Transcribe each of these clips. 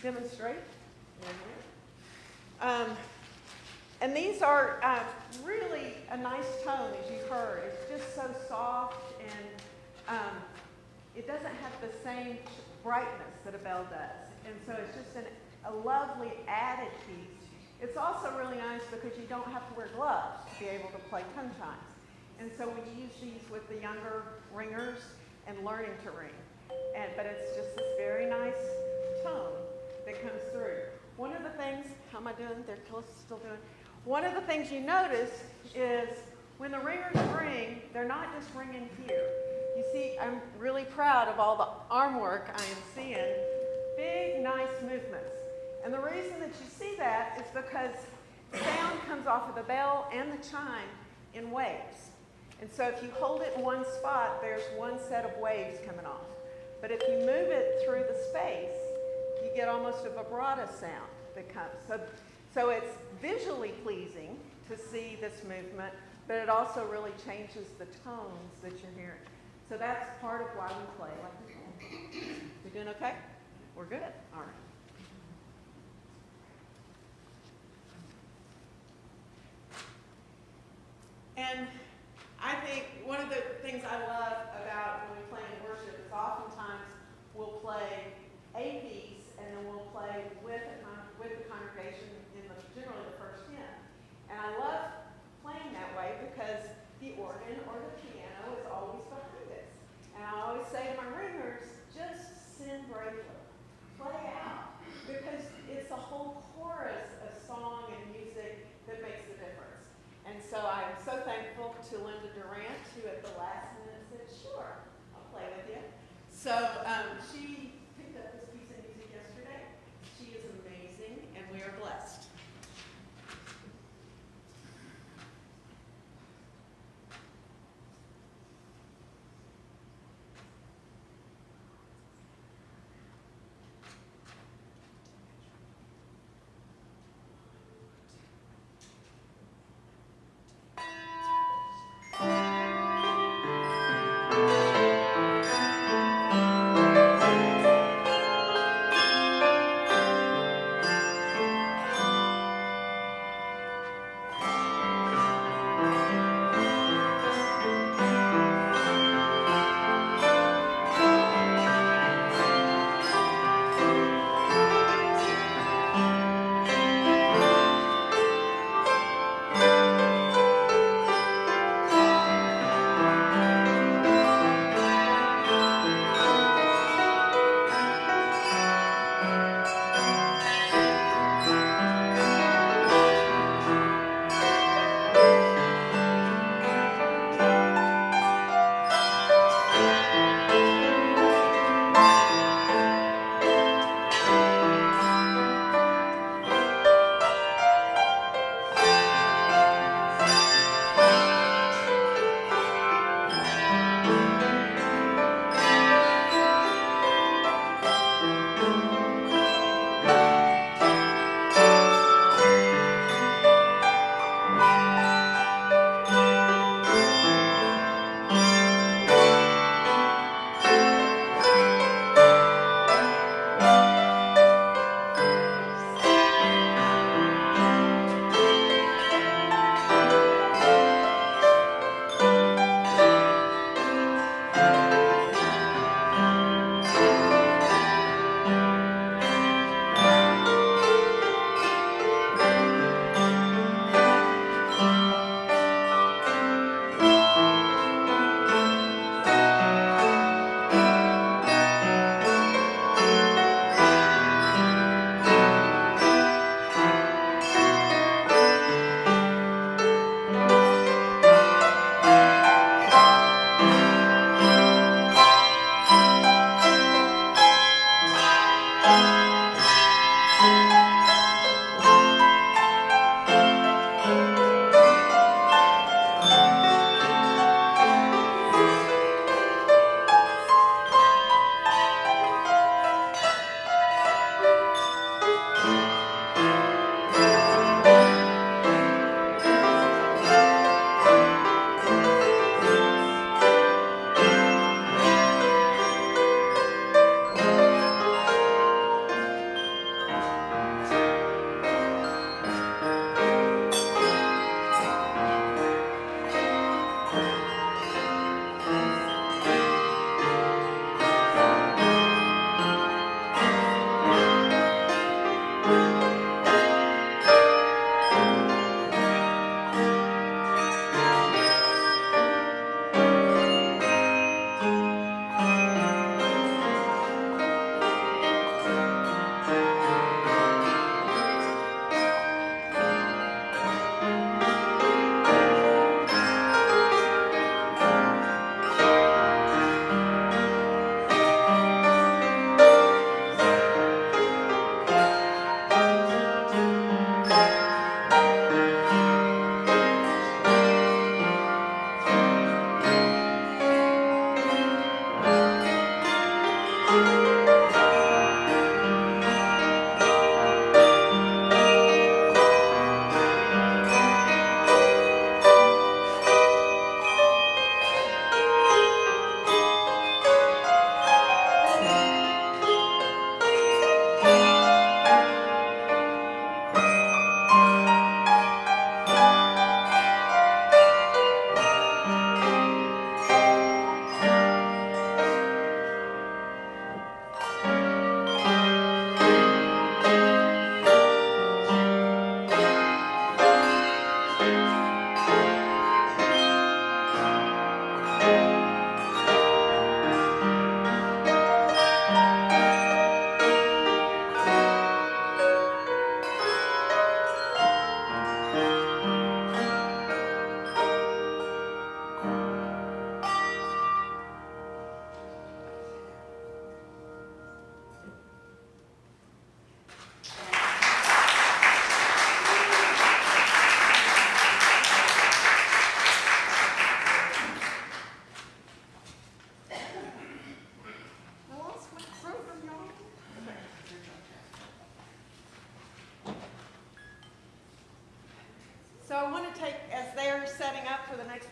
demonstrate. And these are really a nice tone, as you heard. It's just so soft, and it doesn't have the same brightness that a bell does. And so it's just a lovely added piece. It's also really nice because you don't have to wear gloves to be able to play tongue chimes. And so we use these with the younger ringers and learning to ring. But it's just this very nice tone that comes through. One of the things, how am I doing? They're still doing. One of the things you notice is when the ringers ring, they're not just ringing here. You see, I'm really proud of all the arm work I am seeing. Big, nice movements. And the reason that you see that is because sound comes off of the bell and the chime in waves. And so if you hold it in one spot, there's one set of waves coming off. But if you move it through the space, you get almost a vibrato sound that comes. So it's visually pleasing to see this movement, but it also really changes the tones that you're hearing. So that's part of why we play like this. You doing okay? We're good. All right. And I think one of the things I love about when we play in worship is oftentimes we'll play a piece and then we'll play with the congregation in generally the first hymn. And I love playing that way because the organ or the piano is always behind us. And I always say to my ringers, just sing bravely. Play out. Because it's the whole chorus of song and music that makes the difference. And so I'm so thankful to Linda Durant, who at the last minute said, sure, I'll play with you. So she picked up this piece of music yesterday. She is amazing, and we are blessed.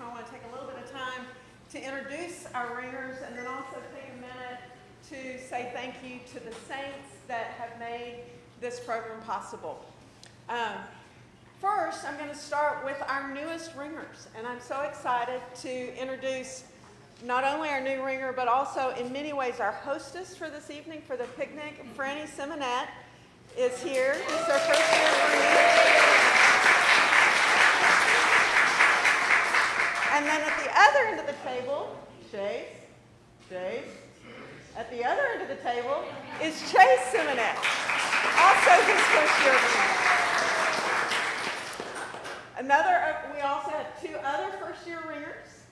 so I want to take a little bit of time to introduce our ringers and then also take a minute to say thank you to the saints that have made this program possible. First, I'm going to start with our newest ringers, and I'm so excited to introduce not only our new ringer, but also in many ways our hostess for this evening for the picnic. Franny Simonette is here. This is our first year ringer. And then at the other end of the table, Chase. At the other end of the table is Chase Simonette, also his first year ringer. We also have two other first-year ringers,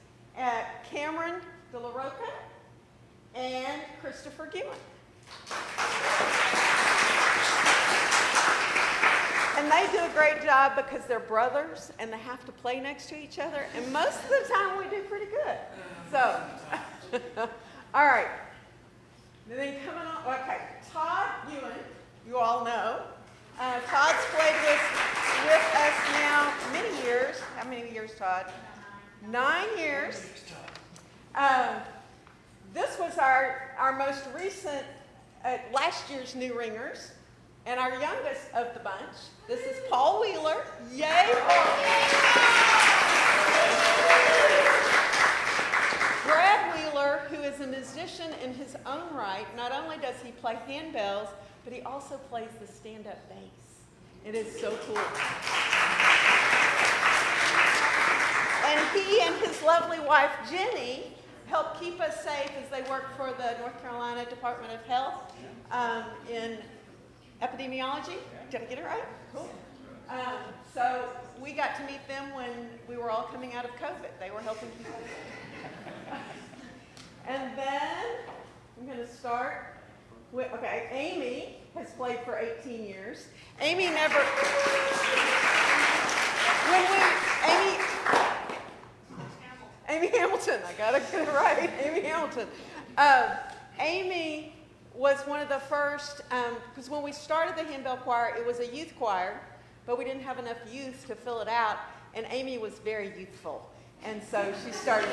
Cameron De La Roca and Christopher Gewen. And they do a great job because they're brothers and they have to play next to each other. And most of the time we do pretty good. So, all right. And then coming on, okay, Todd Ewan, you all know. Todd's played with us now many years. How many years, Todd? 9 years. This was our most recent, last year's new ringers, and our youngest of the bunch. This is Paul Wheeler. Yay, Paul! Brad Wheeler, who is a musician in his own right, not only does he play handbells, but he also plays the stand-up bass. It is so cool. And he and his lovely wife, Jenny, help keep us safe as they work for the North Carolina Department of Health in epidemiology. Did I get it right? Cool. So we got to meet them when we were all coming out of COVID. They were helping people. And then I'm going to start with, okay, Amy has played for 18 years. Amy never, Amy Hamilton, I got to get it right, Amy Hamilton. Amy was one of the first, because when we started the Handbell Choir, it was a youth choir, but we didn't have enough youth to fill it out, and Amy was very youthful. And so she started.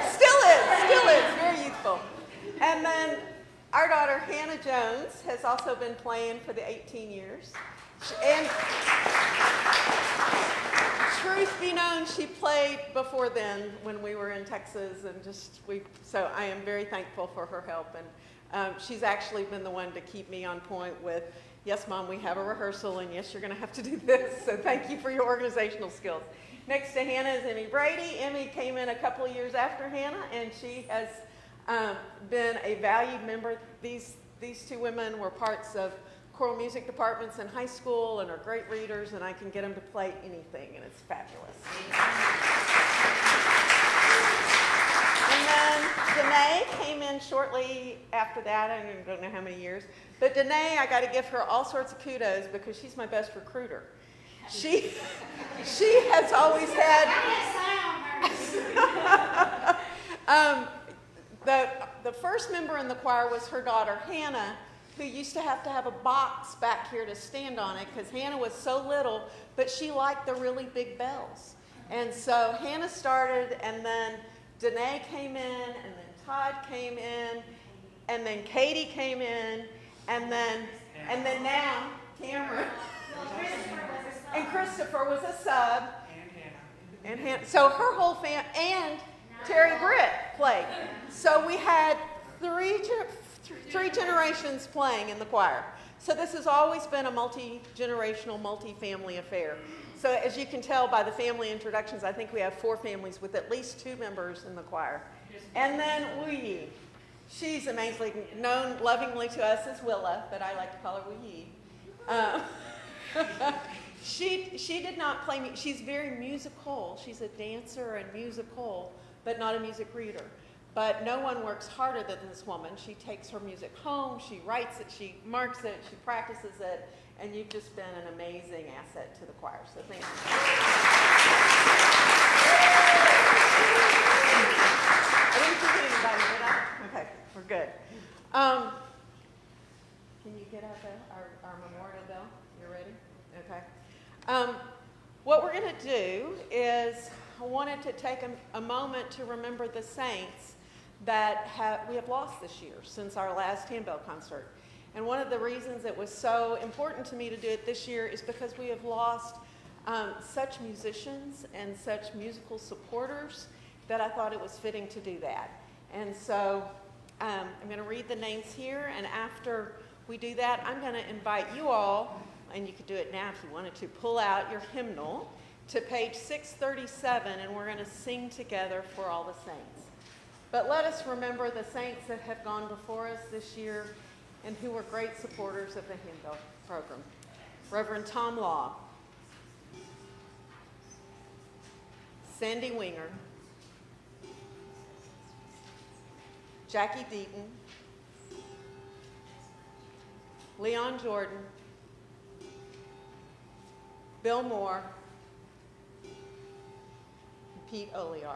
Still is, very youthful. And then our daughter, Hannah Jones, has also been playing for the 18 years. And truth be known, she played before then when we were in Texas, and so I am very thankful for her help. And she's actually been the one to keep me on point with, yes, Mom, we have a rehearsal, and yes, you're going to have to do this, so thank you for your organizational skills. Next to Hannah is Emmy Brady. Emmy came in a couple of years after Hannah, and she has been a valued member. These two women were parts of choral music departments in high school and are great readers, and I can get them to play anything, and it's fabulous. And then Danae came in shortly after that. I don't know how many years. But Danae, I got to give her all sorts of kudos because she's my best recruiter. She has always had... The first member in the choir was her daughter, Hannah, who used to have a box back here to stand on it because Hannah was so little, but she liked the really big bells. And so Hannah started, and then Danae came in, and then Todd came in, and then Katie came in, and then now Cameron. And Christopher was a sub. And Hannah. So her whole family, and Terry Britt played. So we had three generations playing in the choir. So this has always been a multi-generational, multi-family affair. So as you can tell by the family introductions, I think we have 4 families with at least 2 members in the choir. And then Wu Yi. She's amazingly known lovingly to us as Willa, but I like to call her Wu Yi. She did not play, she's very musical. She's a dancer and musical, but not a music reader. But no one works harder than this woman. She takes her music home, she writes it, she marks it, she practices it, and you've just been an amazing asset to the choir. So thank you. I didn't forget anybody, did I? Okay, we're good. Can you get out our memorial bell? You ready? Okay. What we're going to do is I wanted to take a moment to remember the saints that we have lost this year since our last Handbell Concert. And one of the reasons it was so important to me to do it this year is because we have lost such musicians and such musical supporters that I thought it was fitting to do that. And so I'm going to read the names here, and after we do that, I'm going to invite you all, and you could do it now if you wanted to, pull out your hymnal to page 637, and we're going to sing together for all the saints. But let us remember the saints that have gone before us this year and who were great supporters of the Handbell program. Reverend Tom Law, Sandy Winger, Jackie Deaton, Leon Jordan, Bill Moore, and Pete Oliar.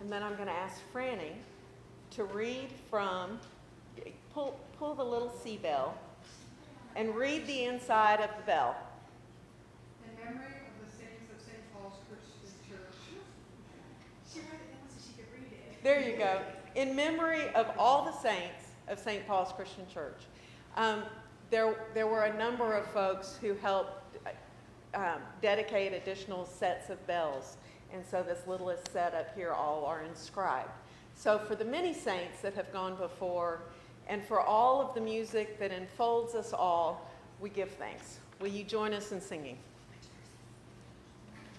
And then I'm going to ask Franny to read from, pull the little C bell and read the inside of the bell. In memory of the saints of St. Paul's Christian Church. She read it down so she could read it. There you go. In memory of all the saints of St. Paul's Christian Church. There were a number of folks who helped dedicate additional sets of bells. And so this littlest set up here all are inscribed. So for the many saints that have gone before, and for all of the music that enfolds us all, we give thanks. Will you join us in singing?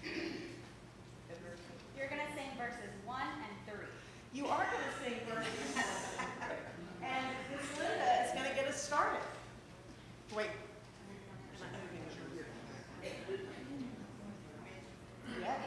You're going to sing verses 1 and 3. You are going to sing verses 1 and 3. And Miss Linda is going to get us started. Wait. Yes.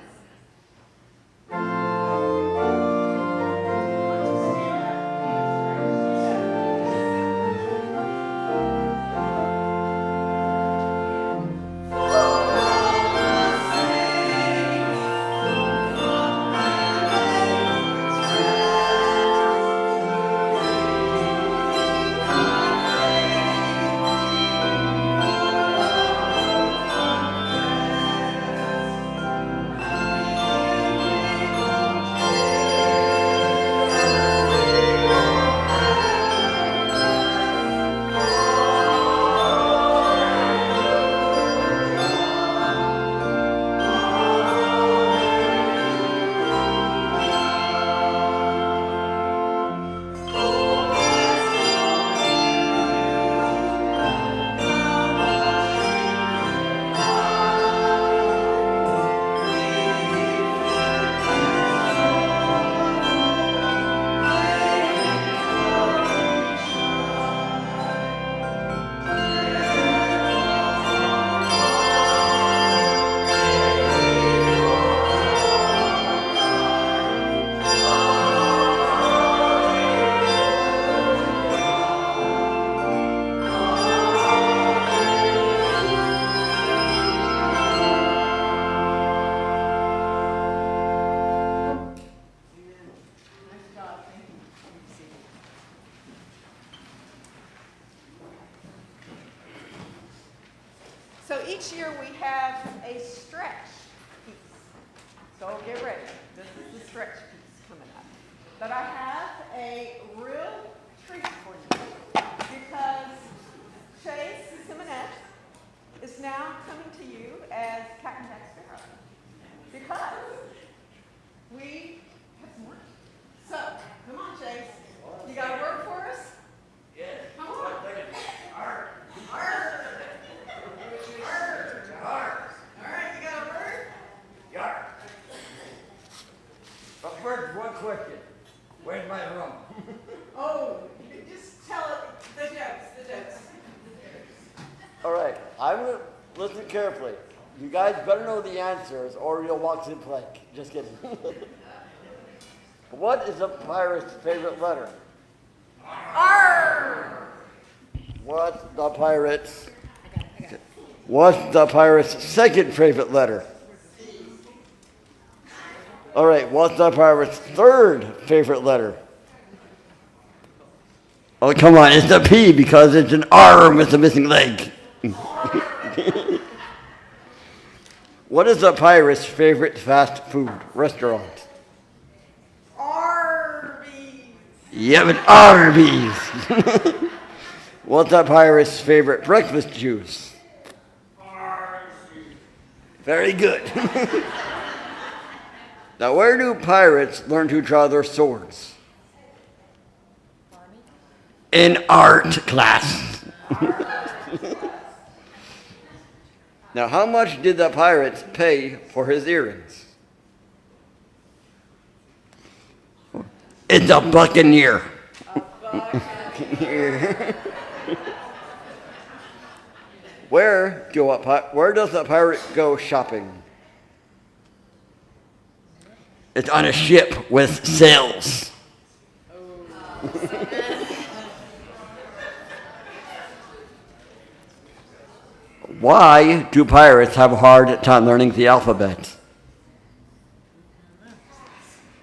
So each year we have a stretch piece. So get ready. This is the stretch piece coming up. But I have a real treat for you because Chase Simonette is now coming to you as Captain Jack Sparrow because we have more. So come on, Chase. You got a word for us? Yes. Come on. Arr. Arr. Arr. All right, you got a word? Yar. But first, one question. Where's my room? Oh, just tell it, the jokes. All right, I'm going to listen carefully. You guys better know the answers or you'll walk to the plank. Just kidding. What is a pirate's favorite letter? Arr! What's the pirate's second favorite letter? All right, what's the pirate's third favorite letter? Oh, come on, it's a P because it's an arm with a missing leg. What is a pirate's favorite fast food restaurant? Arby's. Yeah, but Arby's. What's a pirate's favorite breakfast juice? Very good. Now, where do pirates learn to draw their swords? In art class. Now, how much did the pirates pay for his earrings? It's a buccaneer. Where does a pirate go shopping? It's on a ship with sails. Why do pirates have a hard time learning the alphabet?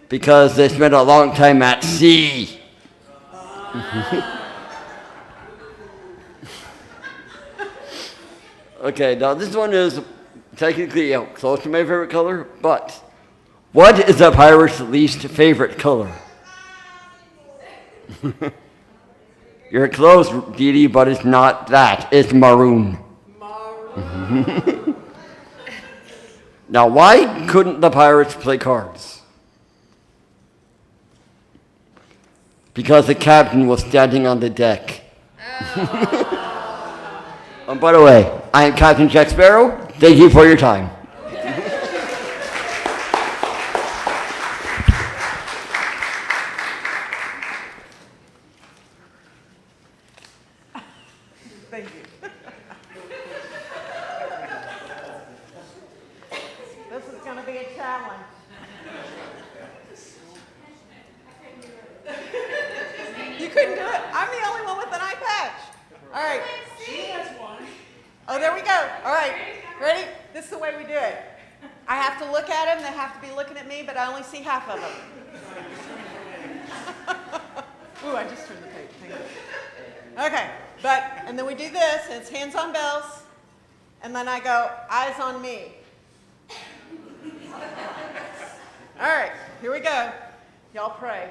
Because they spent a long time at sea. Okay, now this one is technically close to my favorite color, but what is a pirate's least favorite color? You're close, Dee Dee, but it's not that. It's maroon. Now, why couldn't the pirates play cards? Because the captain was standing on the deck. And by the way, I am Captain Jack Sparrow. Thank you for your time. Thank you. This is going to be a challenge. You couldn't do it? I'm the only one with an eye patch. All right. Oh, there we go. All right. Ready? This is the way we do it. I have to look at them. They have to be looking at me, but I only see half of them. Ooh, I just turned the page. Hang on. Okay. And then we do this, and it's hands on bells. And then I go, eyes on me. All right. Here we go. Y'all pray.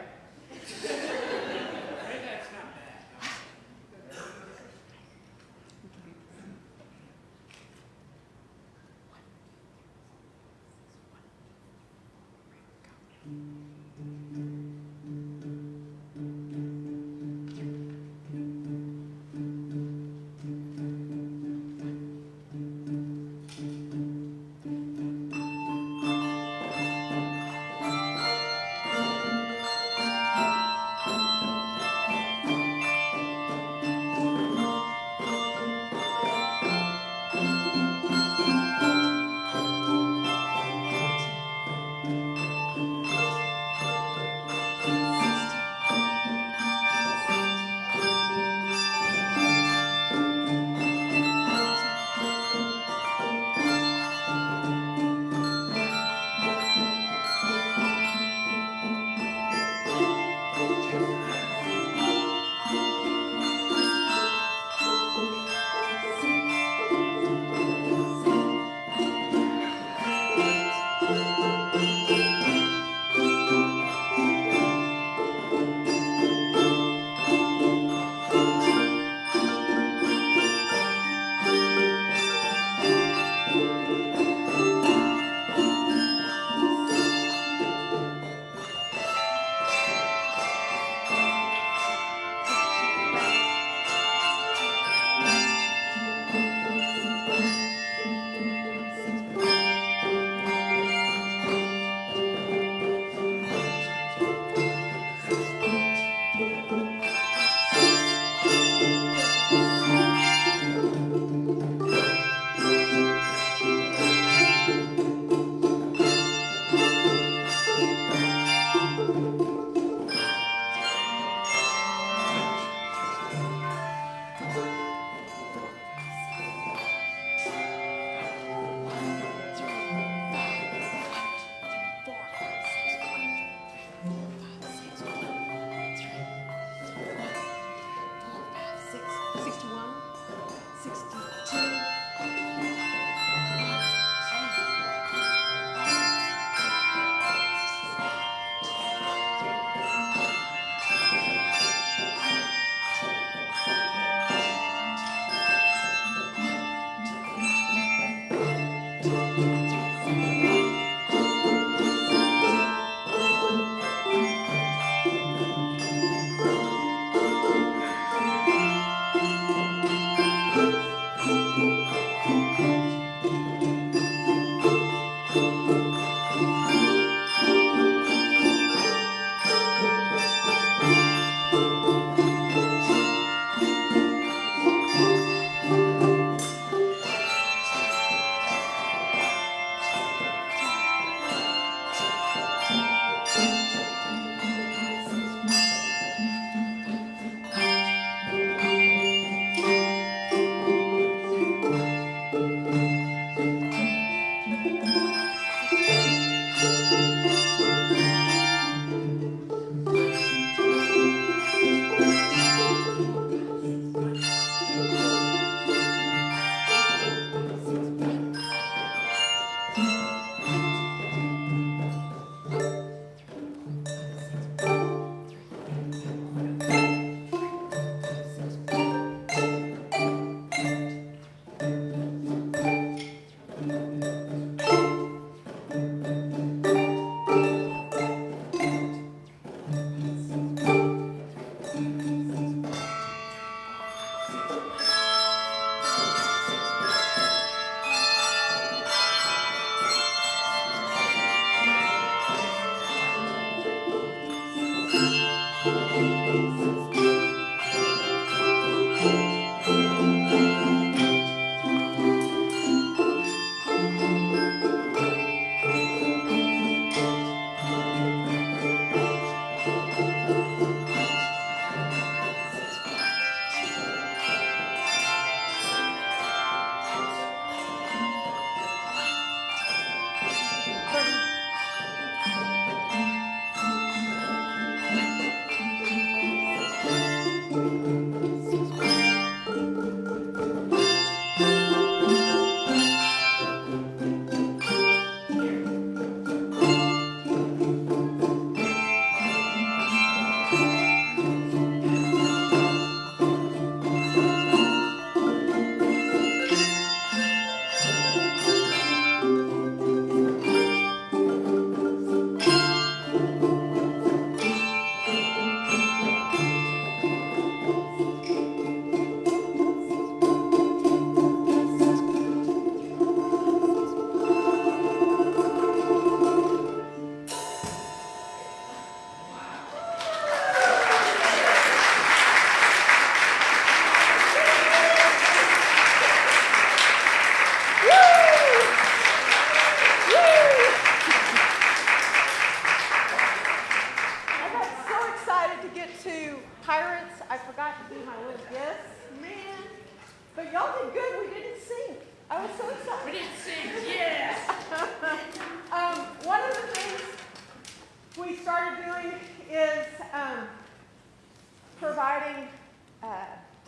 providing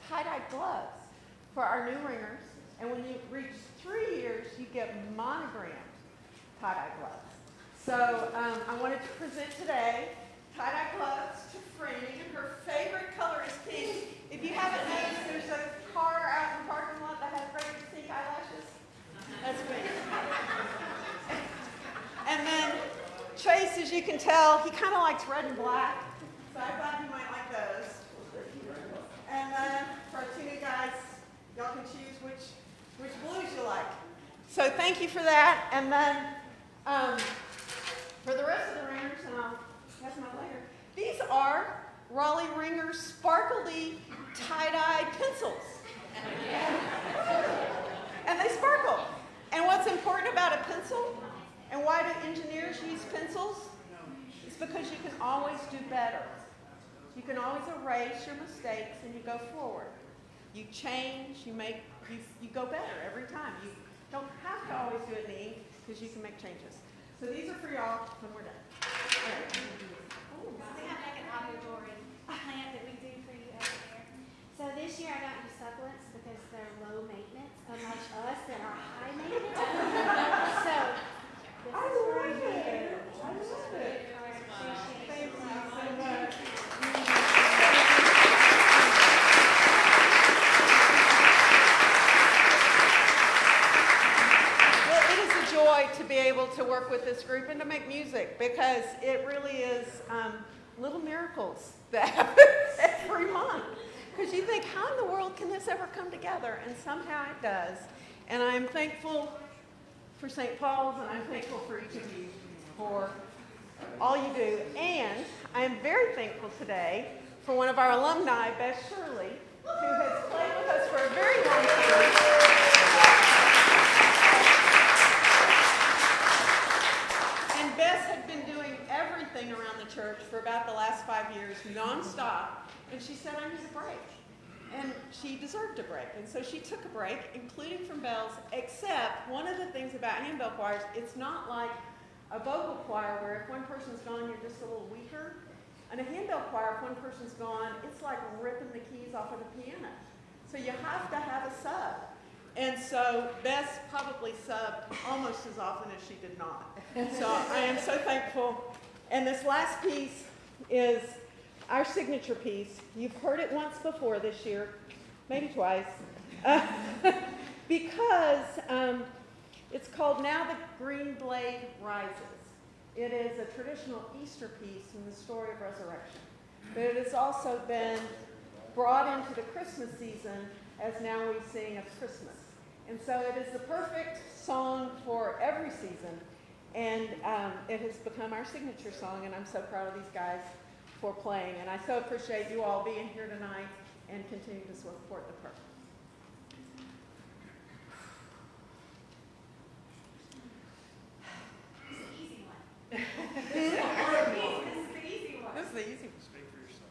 tie-dye gloves for our new ringers. And when you reach 3 years, you get monogrammed tie-dye gloves. So I wanted to present today tie-dye gloves to Franny. Her favorite color is pink. If you haven't noticed, there's a car out in the parking lot that has great pink eyelashes. That's pink. And then Chase, as you can tell, he kind of likes red and black. So I thought you might like those. And then for our 2 new guys, y'all can choose which blues you like. So thank you for that. And then for the rest of the ringers, and I'll pass them out later, these are Raleigh Ringers sparkly tie-dye pencils. And they sparkle. And what's important about a pencil, and why do engineers use pencils? It's because you can always do better. You can always erase your mistakes and you go forward. You change, you go better every time. You don't have to always do it in ink because you can make changes. So these are for y'all when we're done. We have like an auditory plant that we do for you over there. So this year I don't use supplements because they're low maintenance, unlike us that are high maintenance. So this is for you. I love it. Thank you so much. Well, it is a joy to be able to work with this group and to make music, because it really is little miracles that happen every month. Because you think, how in the world can this ever come together? And somehow it does. And I'm thankful for St. Paul's, and I'm thankful for each of you for all you do. And I'm very thankful today for one of our alumni, Beth Shirley, who has played with us for a very long time. And Beth had been doing everything around the church for about the last 5 years, nonstop. And she said, I need a break. And she deserved a break. And so she took a break, including from bells, except one of the things about handbell choirs, it's not like a vocal choir where if one person's gone, you're just a little weaker. In a handbell choir, if one person's gone, it's like ripping the keys off of the piano. So you have to have a sub. And so Beth probably subbed almost as often as she did not. So I am so thankful. And this last piece is our signature piece. You've heard it once before this year, maybe twice, because it's called Now the Green Blade Rises. It is a traditional Easter piece in the story of resurrection, but it has also been brought into the Christmas season as now we sing of Christmas. And so it is the perfect song for every season, and it has become our signature song, and I'm so proud of these guys for playing. And I so appreciate you all being here tonight and continue to support the program. This is the easy one. This is the easy one. Speak for yourself.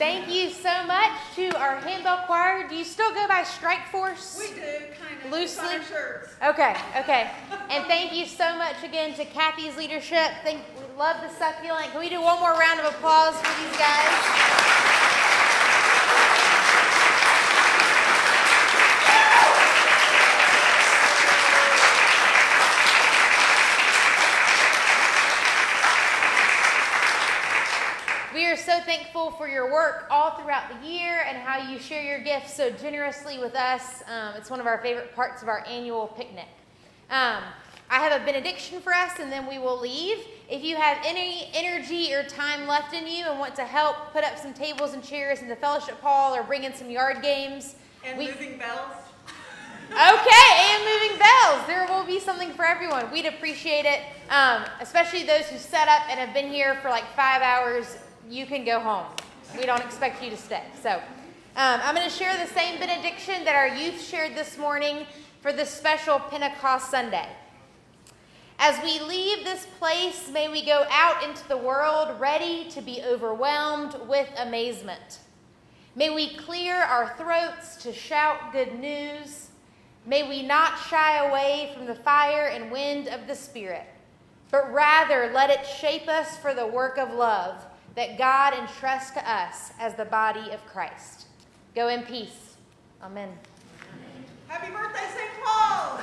Thank you so much to our Handbell Choir. Do you still go by Strike Force? We do, kind of. Loosely? It's on our shirts. Okay. And thank you so much again to Kathy's leadership. We love the succulent. Can we do one more round of applause for these guys? We are so thankful for your work all throughout the year and how you share your gifts so generously with us. It's one of our favorite parts of our annual picnic. I have a benediction for us, and then we will leave. If you have any energy or time left in you and want to help put up some tables and chairs in the fellowship hall or bring in some yard games. And moving bells. Okay, and moving bells. There will be something for everyone. We'd appreciate it, especially those who set up and have been here for like 5 hours. You can go home. We don't expect you to stay. So I'm going to share the same benediction that our youth shared this morning for this special Pentecost Sunday. As we leave this place, may we go out into the world ready to be overwhelmed with amazement. May we clear our throats to shout good news. May we not shy away from the fire and wind of the Spirit, but rather let it shape us for the work of love that God entrusts to us as the body of Christ. Go in peace. Amen. Happy birthday, St. Paul!